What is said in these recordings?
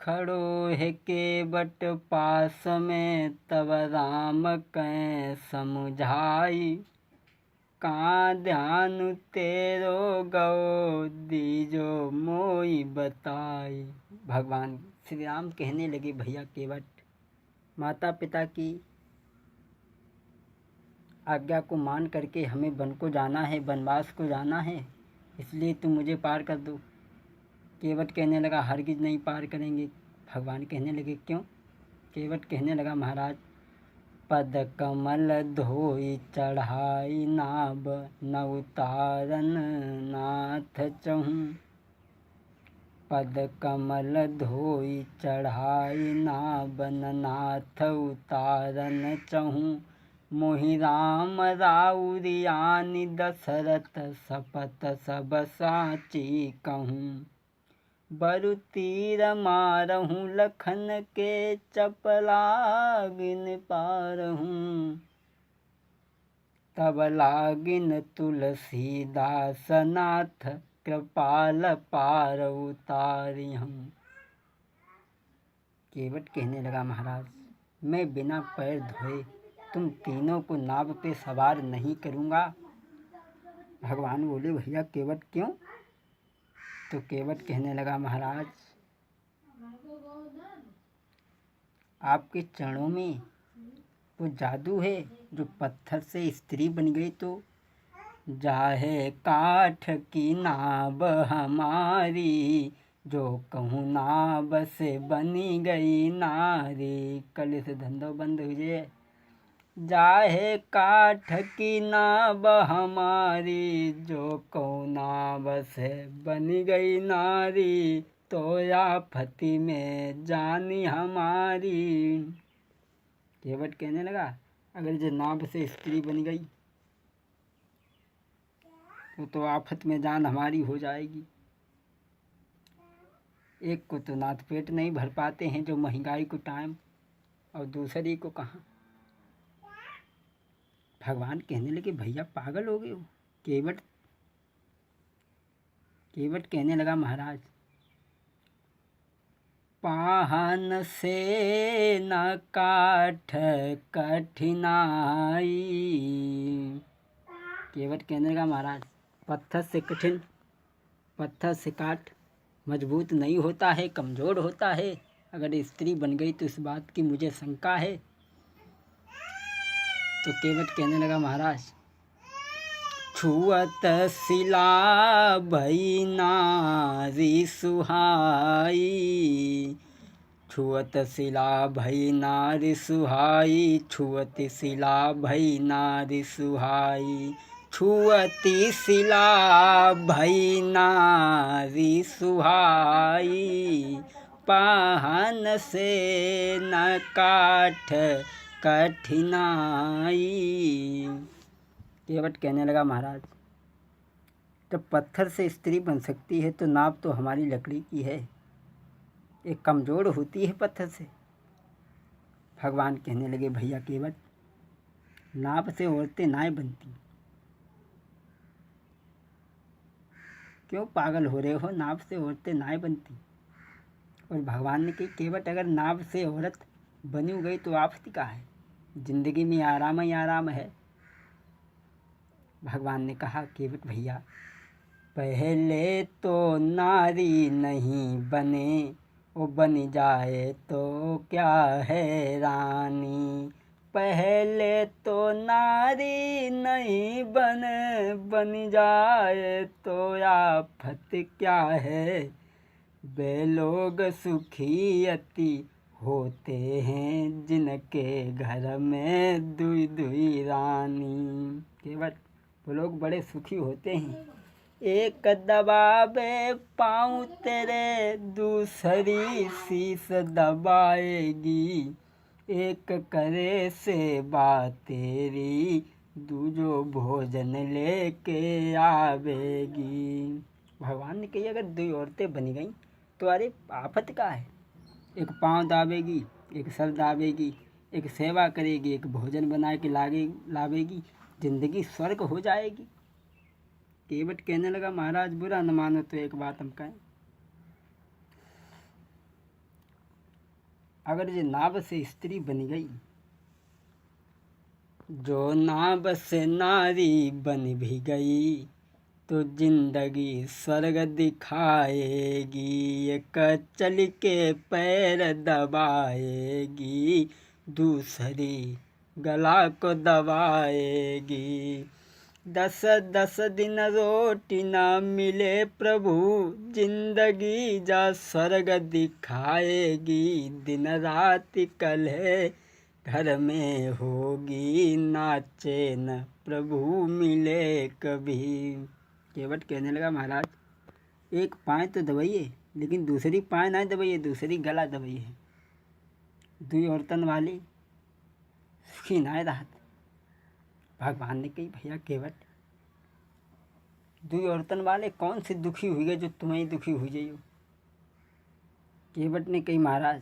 खड़ो है केवट पास में, तब राम कै समझाई। कहाँ ध्यान तेरो गओ, दीजो मोई बताई। भगवान श्री राम कहने लगे, भैया केवट, माता पिता की आज्ञा को मान करके हमें वन को जाना है, वनवास को जाना है, इसलिए तुम मुझे पार कर दो। केवट कहने लगा, हरगिज नहीं पार करेंगे। भगवान कहने लगे, क्यों? केवट कहने लगा, महाराज, पद कमल धोई चढ़ाई नाभ, न उतारन नाथ चहूँ। पद कमल धोई चढ़ाई नाभ, न नाथ उतारन चहूँ। मोहि राम राउरियानि दशरथ, सपत सब साची कहूँ। बरु तीर मारहूँ लखन के, चपलागिन पारहूँ। तब लागिन तुलसीदास नाथ, कृपाल पार उतारिहूँ। केवट कहने लगा, महाराज, मैं बिना पैर धोए तुम तीनों को नाव पे सवार नहीं करूँगा। भगवान बोले, भैया केवट, क्यों? तो केवट कहने लगा, महाराज, आपके चरणों में वो जादू है जो पत्थर से स्त्री बन गई। तो जाहे काठ की नाव हमारी, जो कहूँ नाव से बनी गई नारी। कल से धंधो बंद हो जाए। जाहे काठ की नाव हमारी, जो कहूँ नाव से बनी गई नारी। तो आफती में जानी हमारी। केवट कहने लगा, अगर जो नाव से स्त्री बन गई तो आफत में जान हमारी हो जाएगी। एक को तो नाथ पेट नहीं भर पाते हैं, जो महंगाई को टाइम, और दूसरी को कहाँ। भगवान कहने लगे, भैया पागल हो गए हो? केवट कहने लगा, महाराज, पाहन से न काठ कठिनाई। केवट कहने लगा, महाराज, पत्थर से कठिन, पत्थर से काठ मजबूत नहीं होता है, कमज़ोर होता है। अगर स्त्री बन गई तो इस बात की मुझे शंका है। तो केवट कहने लगा, महाराज, छुअत शिला भई नारी सुहाई। छुअत शिला भई नारी सुहाई, छुअत शिला भई नारी सुहाई। छुअती शिला भई नारी सुहाई, पाहन से न काठ कठिनाई। केवट कहने लगा, महाराज, जब पत्थर से स्त्री बन सकती है तो नाव तो हमारी लकड़ी की है, एक कमज़ोर होती है पत्थर से। भगवान कहने लगे, भैया केवट, नाव से औरतें नाय बनती। क्यों पागल हो रहे हो? नाव से औरतें नाय बनती। और भगवान ने कही, केवट, अगर नाव से औरत बनी गई तो आफत का है, जिंदगी में आराम ही आराम है। भगवान ने कहा, केवट भैया, पहले तो नारी नहीं बने, वो बन जाए तो क्या है रानी। पहले तो नारी नहीं बन जाए तो आफत क्या है। वे लोग सुखी अति होते हैं, जिनके घर में दुई दुई रानी। केवट, वो लोग बड़े सुखी होते हैं। एक दबावे पाँव तेरे, दूसरी शीश दबाएगी। एक करे सेवा तेरी, दूजो भोजन लेके आवेगी। भगवान ने कही, अगर दो औरतें बनी गई तो अरे आफत का है। एक पाँव दाबेगी, एक सर दाबेगी, एक सेवा करेगी, एक भोजन बना के लावेगी, जिंदगी स्वर्ग हो जाएगी। केवट कहने लगा, महाराज, बुरा न मानो तो एक बात हम कहें। अगर जो नाव से स्त्री बन गई, जो नाव से नारी बन भी गई, तो जिंदगी स्वर्ग दिखाएगी, एक चल के पैर दबाएगी, दूसरी गला को दबाएगी। 10 दिन रोटी ना मिले प्रभु, जिंदगी जा स्वर्ग दिखाएगी, दिन रात कलह घर में होगी, नाचे न प्रभु मिले कभी। केवट कहने लगा, महाराज एक पाँव तो दबाइए, लेकिन दूसरी पाँव ना दबाइए, दूसरी गला दबाइए। दुई औरतन वाली सुखी ना रहत। भगवान ने कही, भैया केवट, दुई औरतन वाले कौन से दुखी हुई गए जो तुम्हें दुखी हुई जाइयो। केवट ने कही, महाराज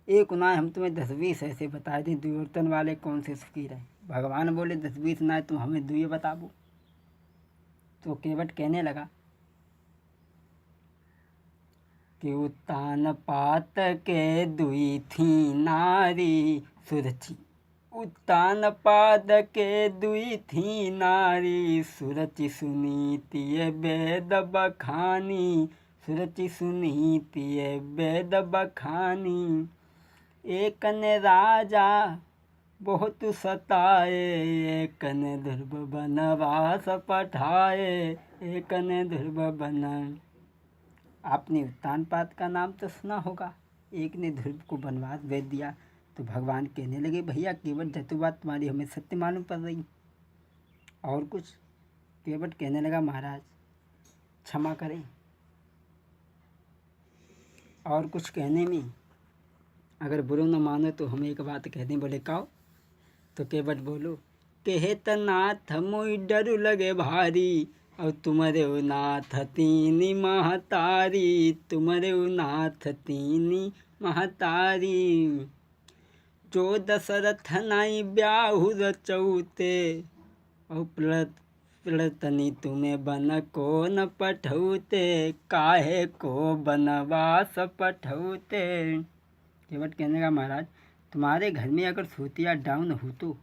एक उनाय हम तुम्हें 10-20 ऐसे बता दें, दुई औरतन वाले कौन से सुखी रहे। भगवान बोले, 10-20 ना तुम हमें दुई बताबो। तो केवट कहने लगा कि उत्तान पात के दुई थी नारी सुरचि, उत्तान पाद के दुई थी नारी, सुरचि सुनीति वेद बखानी, सुरचि सुनीति वेद बखानी। एक ने राजा बहुत सताए, एक ने ध्रुव बनवास पठाए, एक ने ध्रुव बन। आपने उत्तान पाद का नाम तो सुना होगा, एक ने ध्रुव को बनवास भेज दिया। तो भगवान कहने लगे, भैया केवट जतु बात तुम्हारी हमें सत्य मालूम पड़ रही, और कुछ। केवट कहने लगा, महाराज क्षमा करें, और कुछ कहने में अगर बुरो न मानो तो हमें एक बात कह दें। बोले काओ। तो केवट बोलो, कहत नाथ मोई डर लगे भारी, और तुम्हारे नाथ तीनी महतारी, तुम्हारे नाथ तीनी महतारी, जो दशरथ नाई ब्याहु रचौते, और प्रणतनी तुम्हें बन को न पठौते, काहे को बनवास पठौते। केवट कहने का, महाराज तुम्हारे घर में अगर सोतिया डाउन हो तो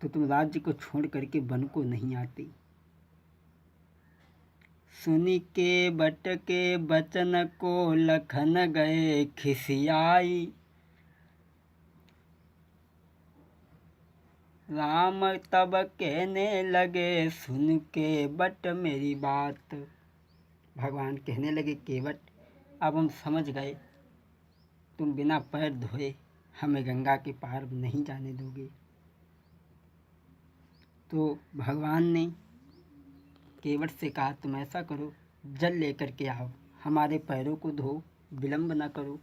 तुम राज्य को छोड़ करके वन को नहीं आते। सुनी के बट के बचन को लखन गए खिसियाई, राम तब कहने लगे सुन के बट मेरी बात। भगवान कहने लगे, केवट अब हम समझ गए, तुम बिना पैर धोए हमें गंगा के पार नहीं जाने दोगे। तो भगवान ने केवट से कहा, तुम ऐसा करो, जल लेकर के आओ, हमारे पैरों को धो, विलंब न करो,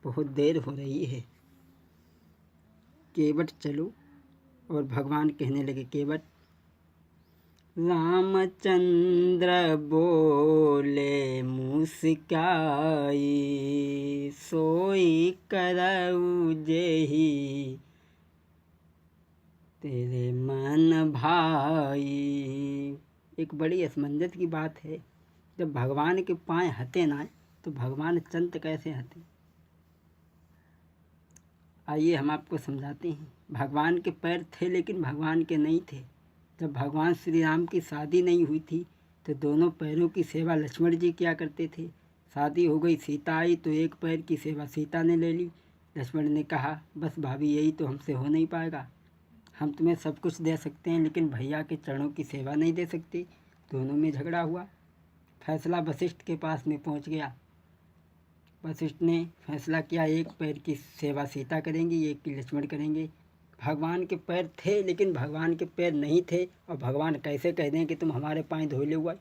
बहुत देर हो रही है। केवट चलो। और भगवान कहने लगे, केवट रामचंद्र बोले मुस्काई, सोई करऊ जेहि तेरे मन भाई। एक बड़ी असमंजस की बात है, जब भगवान के पाँव हते ना तो भगवान चंत कैसे हते। आइए हम आपको समझाते हैं। भगवान के पैर थे लेकिन भगवान के नहीं थे। जब भगवान श्री राम की शादी नहीं हुई थी तो दोनों पैरों की सेवा लक्ष्मण जी किया करते थे। शादी हो गई, सीता आई तो एक पैर की सेवा सीता ने ले ली। लक्ष्मण ने कहा, बस भाभी यही तो हमसे हो नहीं पाएगा, हम तुम्हें सब कुछ दे सकते हैं लेकिन भैया के चरणों की सेवा नहीं दे सकते। दोनों में झगड़ा हुआ। फैसला वशिष्ठ के पास में पहुंच गया। वशिष्ठ ने फैसला किया, एक पैर की सेवा सीता करेंगी, एक की लक्ष्मण करेंगे। भगवान के पैर थे लेकिन भगवान के पैर नहीं थे, और भगवान कैसे कह दें कि तुम हमारे पाँव धो ले हुआ।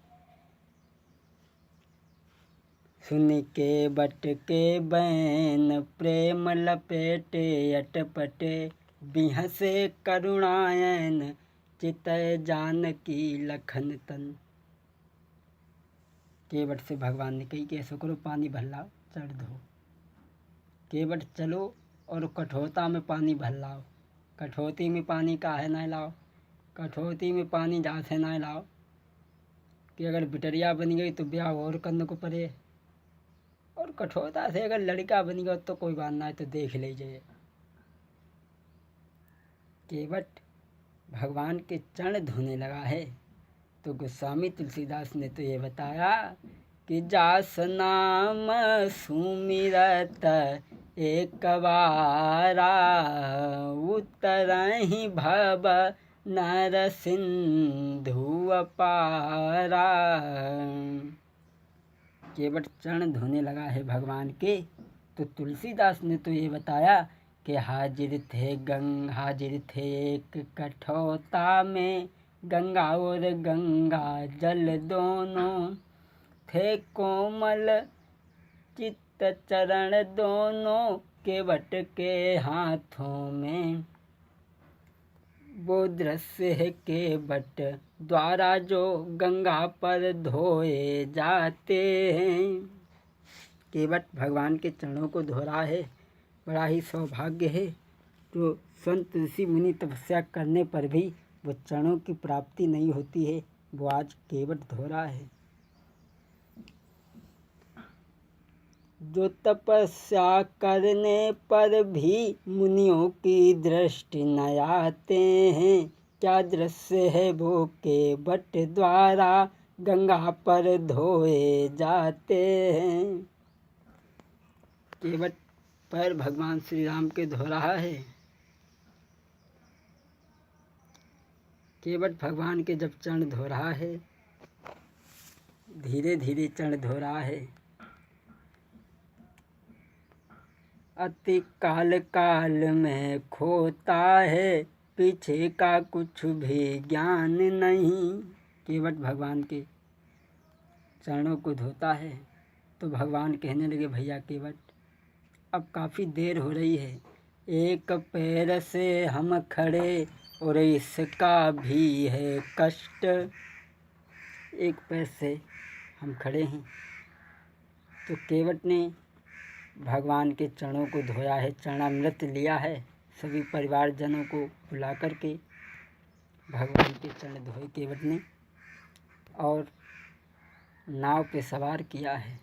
सुन के बट के बैन प्रेम लपेटे अटपटे, बिहसे करुणायन चित जानकी लखन तन। केवट से भगवान ने कही कि ऐसा करो, पानी भर लाओ, चढ़ दो। केवट चलो और कठोरता में पानी भर लाओ। कठौती में पानी काहे ना लाओ, कठौती में पानी जहाँ से ना लाओ कि अगर बिटरिया बन गई तो ब्याह और करने को पड़े। और कठोरता से अगर लड़का बन गया तो कोई बात ना है, तो देख लीजिए। केवट भगवान के चरण धोने लगा है तो गोस्वामी तुलसीदास ने तो ये बताया कि जास नाम सुमिरत एक बारा, उतरहि भव नर सिंधु अपारा। केवट चरण धोने लगा है भगवान के तो तुलसीदास ने तो ये बताया कि हाजिर थे एक कठोता में, गंगा और गंगा जल दोनों, थे कोमल चित्त चरण दोनों, केवट के हाथों में। वो दृश्य है केवट द्वारा जो गंगा पर धोए जाते हैं। केवट भगवान के चरणों को धो रहा है, बड़ा ही सौभाग्य है। तो संत ऋषि मुनि तपस्या करने पर भी वो चरणों की प्राप्ति नहीं होती है, वो आज केवट धो रहा है। जो तपस्या करने पर भी मुनियों की दृष्टि न आते हैं, क्या दृश्य है वो केवट द्वारा गंगा पर धोए जाते हैं। केवट पर भगवान श्री राम के धो रहा है। केवट भगवान के जब चरण धो रहा है, धीरे धीरे चरण धो रहा है, अति काल काल में खोता है, पीछे का कुछ भी ज्ञान नहीं। केवट भगवान के चरणों को धोता है तो भगवान कहने लगे, भैया केवट अब काफ़ी देर हो रही है, एक पैर से हम खड़े और इसका भी है कष्ट। एक पैर से हम खड़े हैं। तो केवट ने भगवान के चरणों को धोया है, चरणामृत लिया है, सभी परिवारजनों को बुला करके भगवान के चरण धोए केवट ने और नाव पे सवार किया है।